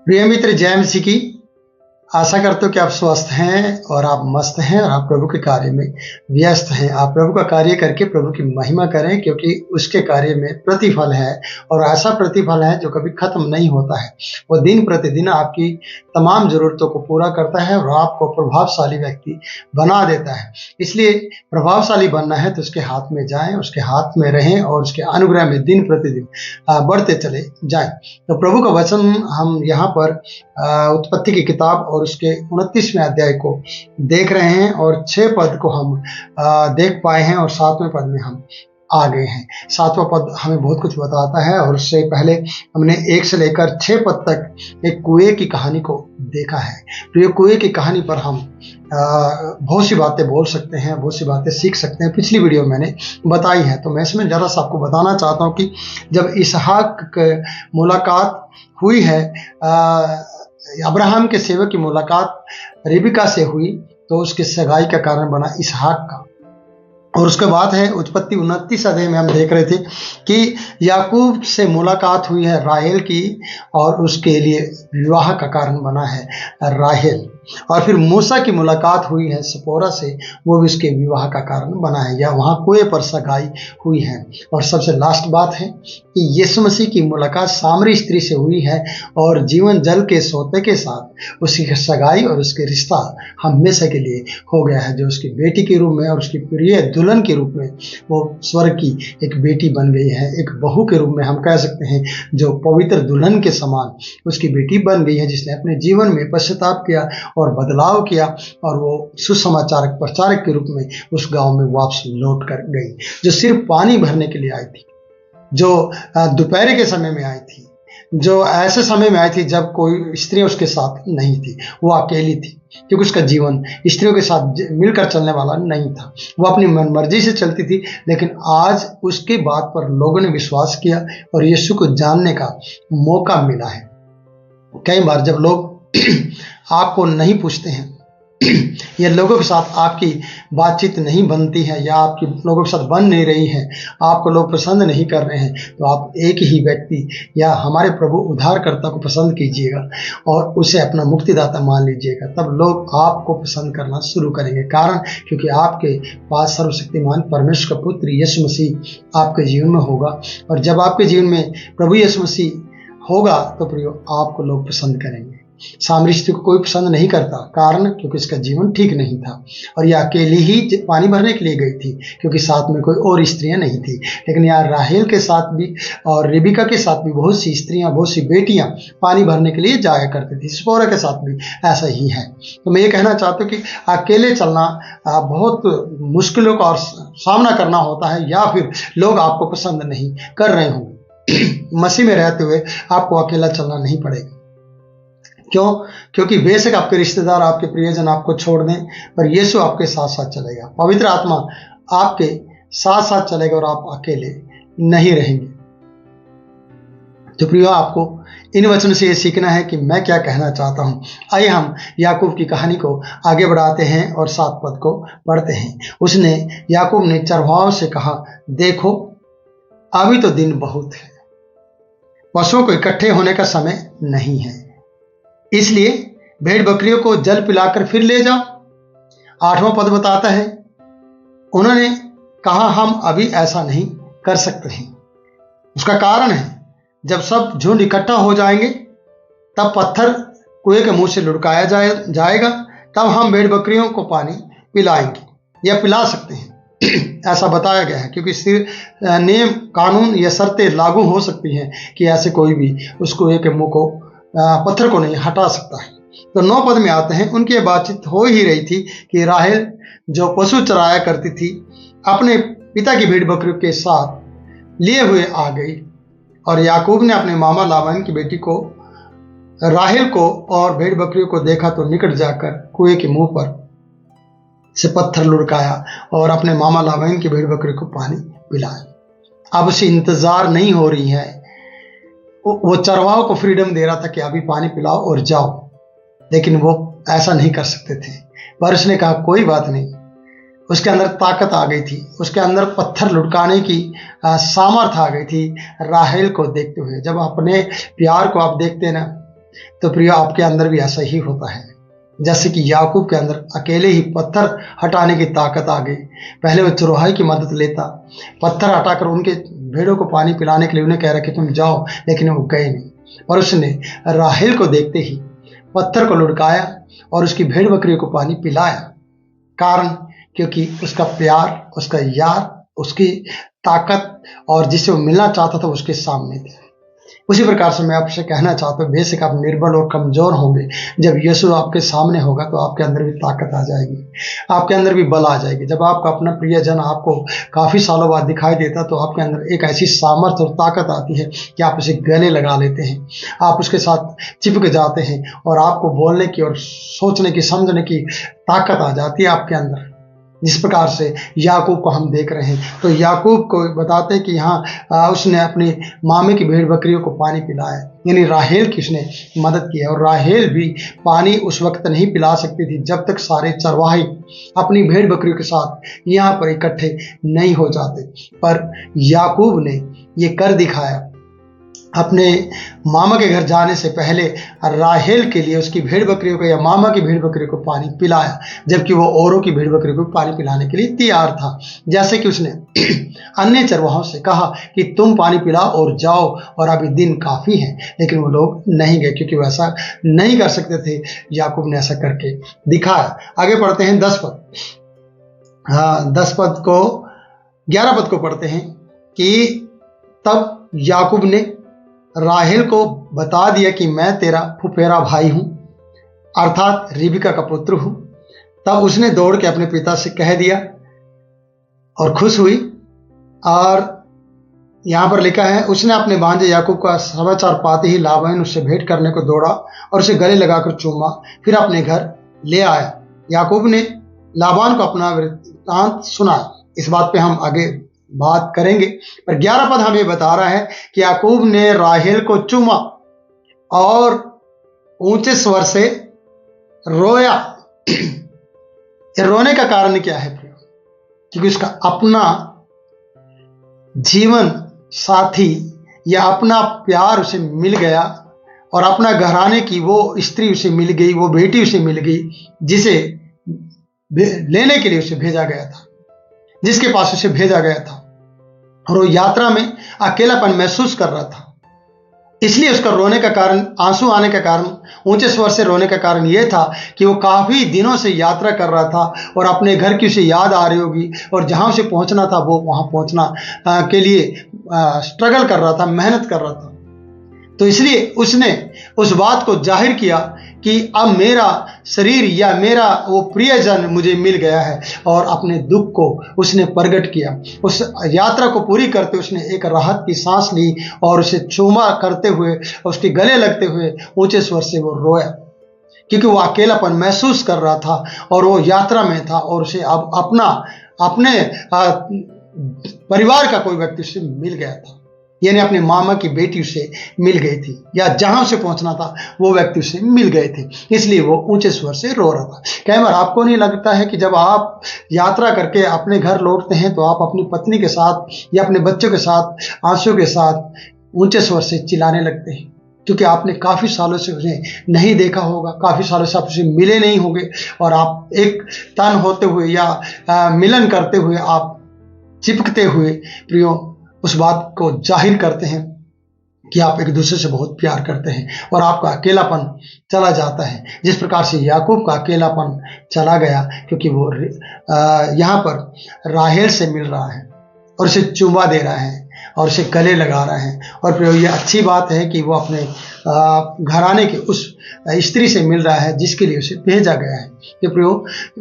प्रिय मित्र, जय मसीह की। आशा करते हो कि आप स्वस्थ हैं और आप मस्त हैं और आप प्रभु के कार्य में व्यस्त हैं। आप प्रभु का कार्य करके प्रभु की महिमा करें, क्योंकि उसके कार्य में प्रतिफल है और ऐसा प्रतिफल है जो कभी खत्म नहीं होता है। वो दिन प्रतिदिन आपकी तमाम ज़रूरतों को पूरा करता है और आपको प्रभावशाली व्यक्ति बना देता है। इसलिए प्रभावशाली बनना है तो उसके हाथ में जाएं, उसके हाथ में रहें और उसके अनुग्रह में दिन प्रतिदिन बढ़ते चले जाएं। तो प्रभु का वचन हम यहाँ पर उत्पत्ति की किताब और उसके 29वें अध्याय को देख रहे हैं और 6 पद को हम देख पाए हैं और 7वें पद में हम आ गए हैं। 7वां पद हमें बहुत कुछ बताता है और उससे पहले हमने 1 से लेकर 6 पद तक एक कुएं की कहानी को देखा है। तो ये कुएं की कहानी पर हम बहुत सी बातें बोल सकते हैं, बहुत सी बातें सीख सकते हैं। पिछली वीडियो मैंने बताई है, तो मैं इसमें ज़रा सा आपको बताना चाहता हूँ कि जब इसहाक की मुलाकात हुई है, अब्राहम के सेवक की मुलाकात रिबिका से हुई, तो उसकी सगाई का कारण बना इसहाक का। और उसके बाद है उत्पत्ति 29 अध्याय में हम देख रहे थे कि याकूब से मुलाकात हुई है राहेल की और उसके लिए विवाह का कारण बना है राहेल। और फिर मूसा की मुलाकात हुई है सपोरा से, वो भी उसके विवाह का कारण बना है, या वहाँ कुएं पर सगाई हुई है। और सबसे लास्ट बात है कि यीशु मसीह की मुलाकात सामरी स्त्री से हुई है और जीवन जल के सोते के साथ उसकी सगाई और उसके रिश्ता हमेशा के लिए हो गया है, जो उसकी बेटी के रूप में और उसकी प्रिय दुल्हन के रूप में वो स्वर्ग की एक बेटी बन गई है। एक बहू के रूप में हम कह सकते हैं, जो पवित्र दुल्हन के समान उसकी बेटी बन गई है, जिसने अपने जीवन में पश्चाताप किया और बदलाव किया और वो सुसमाचार प्रचारक के रूप में उस गांव में वापस लौट कर गई, जो सिर्फ पानी भरने के लिए आई थी, जो दोपहर के समय में आई थी, जो ऐसे समय में आई थी जब कोई स्त्री उसके साथ नहीं थी। वो अकेली थी, क्योंकि उसका जीवन स्त्रियों के साथ मिलकर चलने वाला नहीं था। वो अपनी मनमर्जी से चलती थी, लेकिन आज उसके बात पर लोगों ने विश्वास किया और यीशु को जानने का मौका मिला है। कई बार जब लोग आपको नहीं पूछते हैं या लोगों के साथ आपकी बातचीत नहीं बनती है या आपकी लोगों के साथ बन नहीं रही है, आपको लोग पसंद नहीं कर रहे हैं, तो आप एक ही व्यक्ति या हमारे प्रभु उद्धारकर्ता को पसंद कीजिएगा और उसे अपना मुक्तिदाता मान लीजिएगा। तब लोग आपको पसंद करना शुरू करेंगे, कारण क्योंकि आपके पास सर्वशक्तिमान परमेश्वर का पुत्र यीशु मसीह आपके जीवन में होगा। और जब आपके जीवन में प्रभु यीशु मसीह होगा तो प्रियो आपको लोग पसंद करेंगे। सामरी स्त्री को कोई पसंद नहीं करता, कारण क्योंकि इसका जीवन ठीक नहीं था और यह अकेली ही पानी भरने के लिए गई थी, क्योंकि साथ में कोई और स्त्रियां नहीं थी। लेकिन यहाँ राहेल के साथ भी और रिबिका के साथ भी बहुत सी स्त्रियां, बहुत सी बेटियां पानी भरने के लिए जाया करती थी। सिपोरा के साथ भी ऐसा ही है। तो मैं ये कहना चाहता हूँ कि अकेले चलना बहुत मुश्किलों का सामना करना होता है, या फिर लोग आपको पसंद नहीं कर रहे होंगे। मसीह में रहते हुए आपको अकेला चलना नहीं पड़ेगा। क्यों? क्योंकि बेशक आपके रिश्तेदार, आपके प्रियजन आपको छोड़ दें, पर यीशु आपके साथ साथ चलेगा। पवित्र आत्मा आपके साथ साथ चलेगा और आप अकेले नहीं रहेंगे। तो प्रियो, आपको इन वचनों से ये सीखना है कि मैं क्या कहना चाहता हूँ। आइए हम याकूब की कहानी को आगे बढ़ाते हैं और 7 पद को पढ़ते हैं। उसने याकूब ने चरवाहों से कहा, देखो अभी तो दिन बहुत है, पशुओं को इकट्ठे होने का समय नहीं है, इसलिए भेड़ बकरियों को जल पिलाकर फिर ले जाओ। 8वां पद बताता है, उन्होंने कहा, हम अभी ऐसा नहीं कर सकते हैं। उसका कारण है, जब सब झुंड इकट्ठा हो जाएंगे तब पत्थर कुएं के मुंह से लुढ़काया जाएगा, तब हम भेड़ बकरियों को पानी पिलाएंगे या पिला सकते हैं। ऐसा बताया गया है, क्योंकि सिर्फ नियम कानून या शर्तें लागू हो सकती हैं कि ऐसे कोई भी उस कुएं के मुंह को, पत्थर को नहीं हटा सकता है। तो 9 पद में आते हैं, उनकी बातचीत हो ही रही थी कि राहेल जो पशु चराया करती थी, अपने पिता की भेड़ बकरियों के साथ लिए हुए आ गई। और याकूब ने अपने मामा लाबान की बेटी को, राहेल को और भेड़ बकरियों को देखा तो निकट जाकर कुएं के मुंह पर से पत्थर लुढ़काया और अपने मामा लाबान की भेड़ बकरी को पानी पिलाया। अब उसे इंतजार नहीं हो रही है। वो चरवाहों को फ्रीडम दे रहा था कि अभी पानी पिलाओ और जाओ, लेकिन वो ऐसा नहीं कर सकते थे। पर उसने कहा, कोई बात नहीं। उसके अंदर ताकत आ गई थी, उसके अंदर पत्थर लुढ़काने की सामर्थ आ गई थी राहेल को देखते हुए। जब अपने प्यार को आप देखते हैं ना, तो प्रियो आपके अंदर भी ऐसा ही होता है। जैसे कि याकूब के अंदर अकेले ही पत्थर हटाने की ताकत आ गई। पहले वो चरवाहे की मदद लेता, पत्थर हटाकर उनके भेड़ों को पानी पिलाने के लिए उन्हें कह रहा कि तुम जाओ, लेकिन वो गए नहीं। पर उसने राहेल को देखते ही पत्थर को लुढ़काया और उसकी भेड़ बकरियों को पानी पिलाया। कारण क्योंकि उसका प्यार, उसका यार, उसकी ताकत और जिसे वो मिलना चाहता था उसके सामने थे। उसी प्रकार से मैं आपसे कहना चाहता हूँ, बेशक आप निर्बल और कमजोर होंगे, जब यीशु आपके सामने होगा तो आपके अंदर भी ताकत आ जाएगी, आपके अंदर भी बल आ जाएगी। जब आपका अपना प्रियजन आपको काफी सालों बाद दिखाई देता तो आपके अंदर एक ऐसी सामर्थ्य और ताकत आती है कि आप उसे गले लगा लेते हैं, आप उसके साथ चिपक जाते हैं और आपको बोलने की और सोचने की, समझने की ताकत आ जाती है आपके अंदर। जिस प्रकार से याकूब को हम देख रहे हैं, तो याकूब को बताते हैं कि हाँ उसने अपनी मामे की भेड़ बकरियों को पानी पिलाया, यानी राहेल की उसने मदद की है। और राहेल भी पानी उस वक्त नहीं पिला सकती थी जब तक सारे चरवाहे अपनी भेड़ बकरियों के साथ यहाँ पर इकट्ठे नहीं हो जाते। पर याकूब ने ये कर दिखाया, अपने मामा के घर जाने से पहले राहेल के लिए उसकी भेड़ बकरियों को या मामा की भेड़ बकरियों को पानी पिलाया, जबकि वो औरों की भेड़ बकरियों को पानी पिलाने के लिए तैयार था। जैसे कि उसने अन्य चरवाहों से कहा कि तुम पानी पिलाओ और जाओ, और अभी दिन काफ़ी है, लेकिन वो लोग नहीं गए क्योंकि वो ऐसा नहीं कर सकते थे। याकूब ने ऐसा करके दिखाया। आगे पढ़ते हैं 10 पद। हाँ, 10 पद को 11 पद को पढ़ते हैं कि तब याकूब ने राहेल को बता दिया कि मैं तेरा फुफेरा भाई हूं, अर्थात रिबका का पुत्र हूं। तब उसने दौड़ के अपने पिता से कह दिया और खुश हुई। और यहां पर लिखा है, उसने अपने भांजे याकूब का समाचार पाते ही लाबान उससे भेंट करने को दौड़ा और उसे गले लगाकर चूमा, फिर अपने घर ले आया। याकूब ने लाबान को अपना वृत्तांत सुनाया। इस बात पे हम आगे बात करेंगे, पर 11 पद हमें बता रहा है कि याकूब ने राहेल को चूमा और ऊंचे स्वर से रोया। रोने का कारण क्या है? क्योंकि उसका अपना जीवन साथी या अपना प्यार उसे मिल गया और अपना घराने की वो स्त्री उसे मिल गई, वो बेटी उसे मिल गई जिसे लेने के लिए उसे भेजा गया था, जिसके पास उसे भेजा गया था। और वो यात्रा में अकेलापन महसूस कर रहा था, इसलिए उसका रोने का कारण, आंसू आने का कारण, ऊंचे स्वर से रोने का कारण यह था कि वो काफी दिनों से यात्रा कर रहा था और अपने घर की उसे याद आ रही होगी, और जहां उसे पहुंचना था वो वहां पहुंचना के लिए स्ट्रगल कर रहा था, मेहनत कर रहा था। तो इसलिए उसने उस बात को जाहिर किया कि अब मेरा शरीर या मेरा वो प्रियजन मुझे मिल गया है, और अपने दुख को उसने प्रकट किया। उस यात्रा को पूरी करते उसने एक राहत की सांस ली और उसे चूमा करते हुए, उसके गले लगते हुए ऊंचे स्वर से वो रोया, क्योंकि वो अकेलापन महसूस कर रहा था और वो यात्रा में था और उसे अब अपने परिवार का कोई व्यक्ति उसे मिल गया था, यानी अपने मामा की बेटी उसे मिल गई थी, या जहां उसे पहुंचना था वो व्यक्ति उसे मिल गए थे, इसलिए वो ऊंचे स्वर से रो रहा था। कई बार आपको नहीं लगता है कि जब आप यात्रा करके अपने घर लौटते हैं तो आप अपनी पत्नी के साथ या अपने बच्चों के साथ आंसू के साथ ऊंचे स्वर से चिल्लाने लगते हैं, क्योंकि आपने काफ़ी सालों से उसे नहीं देखा होगा, काफ़ी सालों से आप उसे मिले नहीं होंगे, और आप एक तन होते हुए या मिलन करते हुए, आप चिपकते हुए प्रियो उस बात को जाहिर करते हैं कि आप एक दूसरे से बहुत प्यार करते हैं, और आपका अकेलापन चला जाता है, जिस प्रकार से याकूब का अकेलापन चला गया, क्योंकि वो यहाँ पर राहेल से मिल रहा है और उसे चुम्मा दे रहा है और उसे गले लगा रहा है। और प्रियो ये अच्छी बात है कि वो अपने घराने की उस स्त्री से मिल रहा है जिसके लिए उसे भेजा गया है। कि प्रियो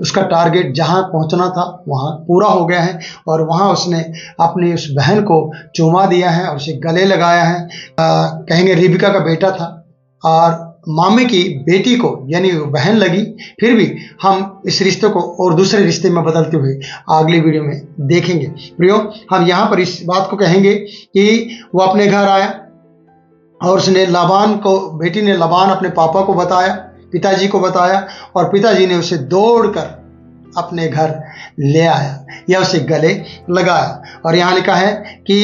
उसका टारगेट जहाँ पहुँचना था वहाँ पूरा हो गया है, और वहाँ उसने अपनी उस बहन को चूमा दिया है और उसे गले लगाया है। कहेंगे रिबका का बेटा था और मामे की बेटी को यानी बहन लगी, फिर भी हम इस रिश्ते को और दूसरे रिश्ते में बदलते हुए अगली वीडियो में देखेंगे। प्रियो हम यहाँ पर इस बात को कहेंगे कि वो अपने घर आया और उसने लाबान को, बेटी ने लाबान अपने पापा को बताया, पिताजी को बताया, और पिताजी ने उसे दौड़कर अपने घर ले आया या उसे गले लगाया। और यहाँ लिखा है कि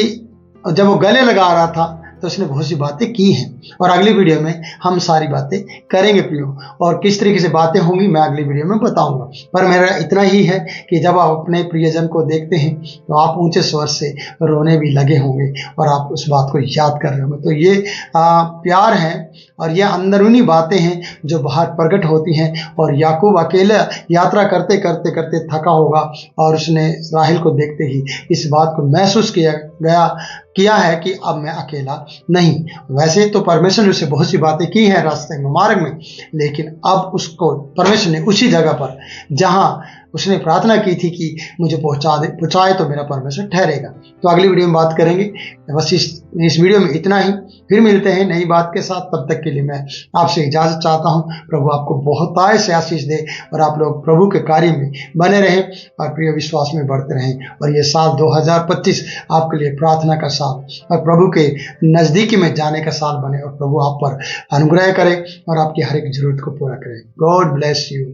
जब वो गले लगा रहा था तो उसने बहुत सी बातें की हैं, और अगली वीडियो में हम सारी बातें करेंगे प्रियो, और किस तरीके से बातें होंगी मैं अगली वीडियो में बताऊंगा। पर मेरा इतना ही है कि जब आप अपने प्रियजन को देखते हैं तो आप ऊंचे स्वर से रोने भी लगे होंगे और आप उस बात को याद कर रहे होंगे। तो ये प्यार है और ये अंदरूनी बातें हैं जो बाहर प्रकट होती हैं। और याकूब अकेला यात्रा करते करते करते थका होगा और उसने राहेल को देखते ही इस बात को महसूस किया है कि अब मैं अकेला नहीं। वैसे तो परमेश्वर ने उसे बहुत सी बातें की हैं रास्ते में, मार्ग में, लेकिन अब उसको परमेश्वर ने उसी जगह पर जहां उसने प्रार्थना की थी कि मुझे पहुंचाए तो मेरा परमेश्वर ठहरेगा। तो अगली वीडियो में बात करेंगे। बस इस वीडियो में इतना ही, फिर मिलते हैं नई बात के साथ। तब तक के लिए मैं आपसे इजाजत चाहता हूं। प्रभु आपको बहुतायत से आशीष दे और आप लोग प्रभु के कार्य में बने रहें और प्रिय विश्वास में बढ़ते रहें। और ये साल 2025 आपके लिए प्रार्थना का साल और प्रभु के नजदीकी में जाने का साल बने और प्रभु आप पर अनुग्रह करे और आपकी हर एक जरूरत को पूरा करे। God bless you.